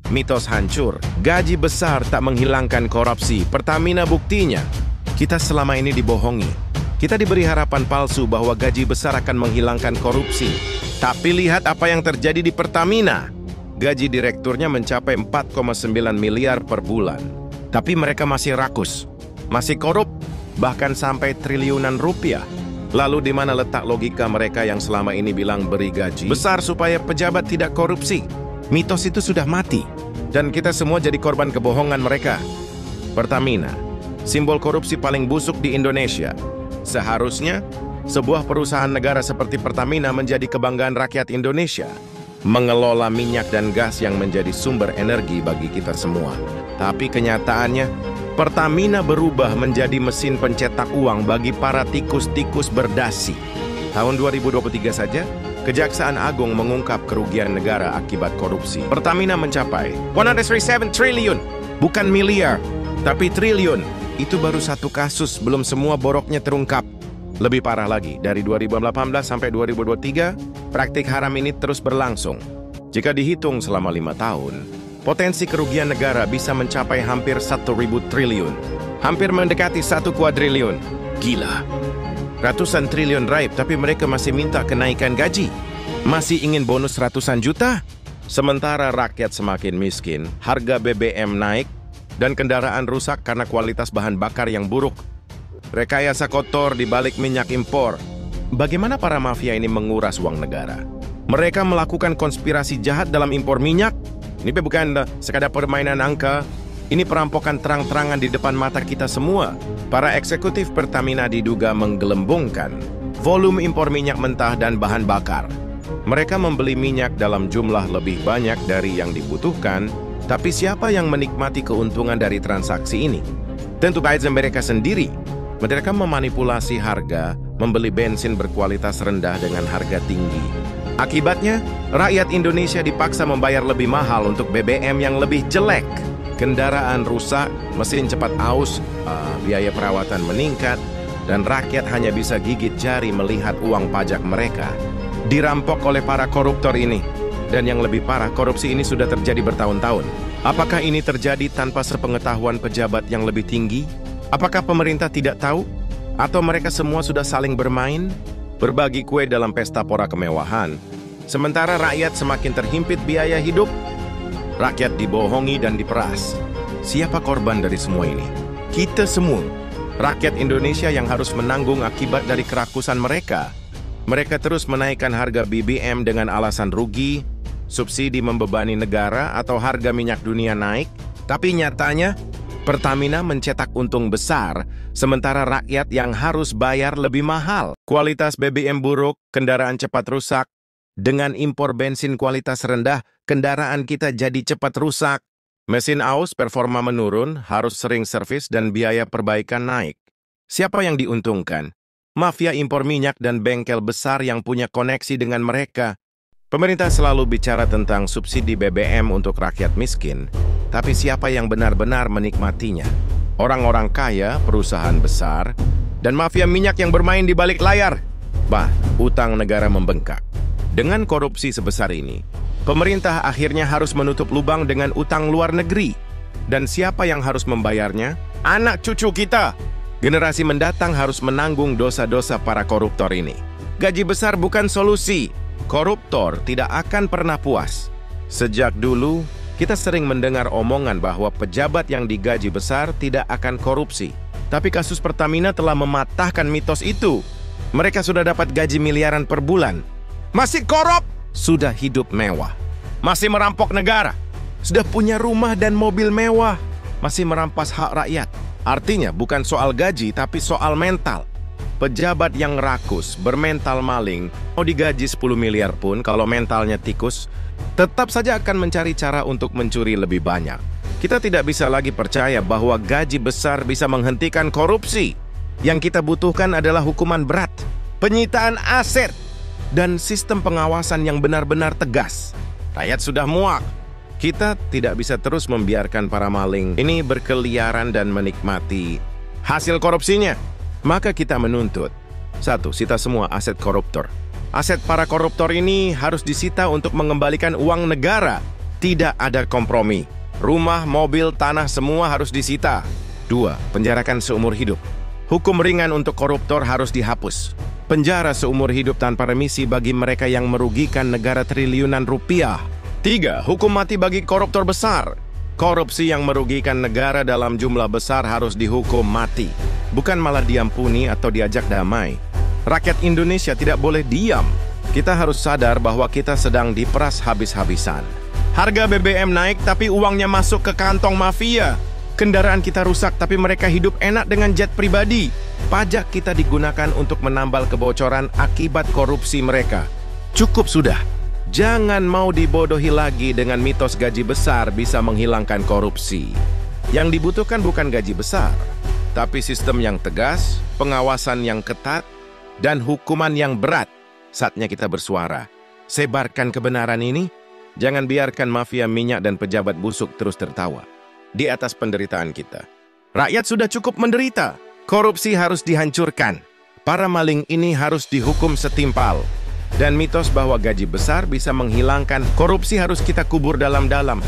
Mitos hancur. Gaji besar tak menghilangkan korupsi. Pertamina buktinya. Kita selama ini dibohongi. Kita diberi harapan palsu bahwa gaji besar akan menghilangkan korupsi. Tapi lihat apa yang terjadi di Pertamina. Gaji direkturnya mencapai 4,9 miliar per bulan. Tapi mereka masih rakus, masih korup, bahkan sampai triliunan rupiah. Lalu di mana letak logika mereka yang selama ini bilang beri gaji besar supaya pejabat tidak korupsi? Mitos itu sudah mati, dan kita semua jadi korban kebohongan mereka. Pertamina, simbol korupsi paling busuk di Indonesia. Seharusnya, sebuah perusahaan negara seperti Pertamina menjadi kebanggaan rakyat Indonesia, mengelola minyak dan gas yang menjadi sumber energi bagi kita semua. Tapi kenyataannya, Pertamina berubah menjadi mesin pencetak uang bagi para tikus-tikus berdasi. Tahun 2023 saja, Kejaksaan Agung mengungkap kerugian negara akibat korupsi. Pertamina mencapai 137 triliun, bukan miliar, tapi triliun. Itu baru satu kasus, belum semua boroknya terungkap. Lebih parah lagi, dari 2018 sampai 2023, praktik haram ini terus berlangsung. Jika dihitung selama 5 tahun, potensi kerugian negara bisa mencapai hampir 1.000 triliun. Hampir mendekati 1 kuadriliun. Gila. Ratusan triliun raib, tapi mereka masih minta kenaikan gaji. Masih ingin bonus ratusan juta. Sementara rakyat semakin miskin, harga BBM naik, dan kendaraan rusak karena kualitas bahan bakar yang buruk. Rekayasa kotor di balik minyak impor. Bagaimana para mafia ini menguras uang negara? Mereka melakukan konspirasi jahat dalam impor minyak. Ini bukan sekadar permainan angka. Ini perampokan terang-terangan di depan mata kita semua. Para eksekutif Pertamina diduga menggelembungkan volume impor minyak mentah dan bahan bakar. Mereka membeli minyak dalam jumlah lebih banyak dari yang dibutuhkan, tapi siapa yang menikmati keuntungan dari transaksi ini? Tentu saja mereka sendiri. Mereka memanipulasi harga, membeli bensin berkualitas rendah dengan harga tinggi. Akibatnya, rakyat Indonesia dipaksa membayar lebih mahal untuk BBM yang lebih jelek. Kendaraan rusak, mesin cepat aus, biaya perawatan meningkat, dan rakyat hanya bisa gigit jari melihat uang pajak mereka dirampok oleh para koruptor ini. Dan yang lebih parah, korupsi ini sudah terjadi bertahun-tahun. Apakah ini terjadi tanpa sepengetahuan pejabat yang lebih tinggi? Apakah pemerintah tidak tahu? Atau mereka semua sudah saling bermain? Berbagi kue dalam pesta pora kemewahan. Sementara rakyat semakin terhimpit biaya hidup, rakyat dibohongi dan diperas. Siapa korban dari semua ini? Kita semua. Rakyat Indonesia yang harus menanggung akibat dari kerakusan mereka. Mereka terus menaikkan harga BBM dengan alasan rugi, subsidi membebani negara, atau harga minyak dunia naik. Tapi nyatanya, Pertamina mencetak untung besar, sementara rakyat yang harus bayar lebih mahal. Kualitas BBM buruk, kendaraan cepat rusak. Dengan impor bensin kualitas rendah, kendaraan kita jadi cepat rusak. Mesin aus, performa menurun, harus sering servis dan biaya perbaikan naik. Siapa yang diuntungkan? Mafia impor minyak dan bengkel besar yang punya koneksi dengan mereka. Pemerintah selalu bicara tentang subsidi BBM untuk rakyat miskin, tapi siapa yang benar-benar menikmatinya? Orang-orang kaya, perusahaan besar, dan mafia minyak yang bermain di balik layar. Utang negara membengkak. Dengan korupsi sebesar ini, pemerintah akhirnya harus menutup lubang dengan utang luar negeri. Dan siapa yang harus membayarnya? Anak cucu kita. Generasi mendatang harus menanggung dosa-dosa para koruptor ini. Gaji besar bukan solusi. Koruptor tidak akan pernah puas. Sejak dulu, kita sering mendengar omongan bahwa pejabat yang digaji besar tidak akan korupsi. Tapi kasus Pertamina telah mematahkan mitos itu. Mereka sudah dapat gaji miliaran per bulan. Masih korup, sudah hidup mewah. Masih merampok negara, sudah punya rumah dan mobil mewah. Masih merampas hak rakyat. Artinya bukan soal gaji, tapi soal mental. Pejabat yang rakus, bermental maling, mau digaji 10 miliar pun kalau mentalnya tikus, tetap saja akan mencari cara untuk mencuri lebih banyak. Kita tidak bisa lagi percaya bahwa gaji besar bisa menghentikan korupsi. Yang kita butuhkan adalah hukuman berat, penyitaan aset, dan sistem pengawasan yang benar-benar tegas. Rakyat sudah muak. Kita tidak bisa terus membiarkan para maling ini berkeliaran dan menikmati hasil korupsinya. Maka kita menuntut, 1. Sita semua aset koruptor. Aset para koruptor ini harus disita untuk mengembalikan uang negara. Tidak ada kompromi. Rumah, mobil, tanah semua harus disita. 2. Penjarakan seumur hidup. Hukum ringan untuk koruptor harus dihapus. Penjara seumur hidup tanpa remisi bagi mereka yang merugikan negara triliunan rupiah. 3. Hukum mati bagi koruptor besar. Korupsi yang merugikan negara dalam jumlah besar harus dihukum mati, bukan malah diampuni atau diajak damai. Rakyat Indonesia tidak boleh diam. Kita harus sadar bahwa kita sedang diperas habis-habisan. Harga BBM naik tapi uangnya masuk ke kantong mafia. Kendaraan kita rusak tapi mereka hidup enak dengan jet pribadi. Pajak kita digunakan untuk menambal kebocoran akibat korupsi mereka. Cukup sudah. Jangan mau dibodohi lagi dengan mitos gaji besar bisa menghilangkan korupsi. Yang dibutuhkan bukan gaji besar, tapi sistem yang tegas, pengawasan yang ketat, dan hukuman yang berat. Saatnya kita bersuara. Sebarkan kebenaran ini. Jangan biarkan mafia minyak dan pejabat busuk terus tertawa di atas penderitaan kita. Rakyat sudah cukup menderita. Korupsi harus dihancurkan. Para maling ini harus dihukum setimpal. Dan mitos bahwa gaji besar bisa menghilangkan korupsi harus kita kubur dalam-dalam.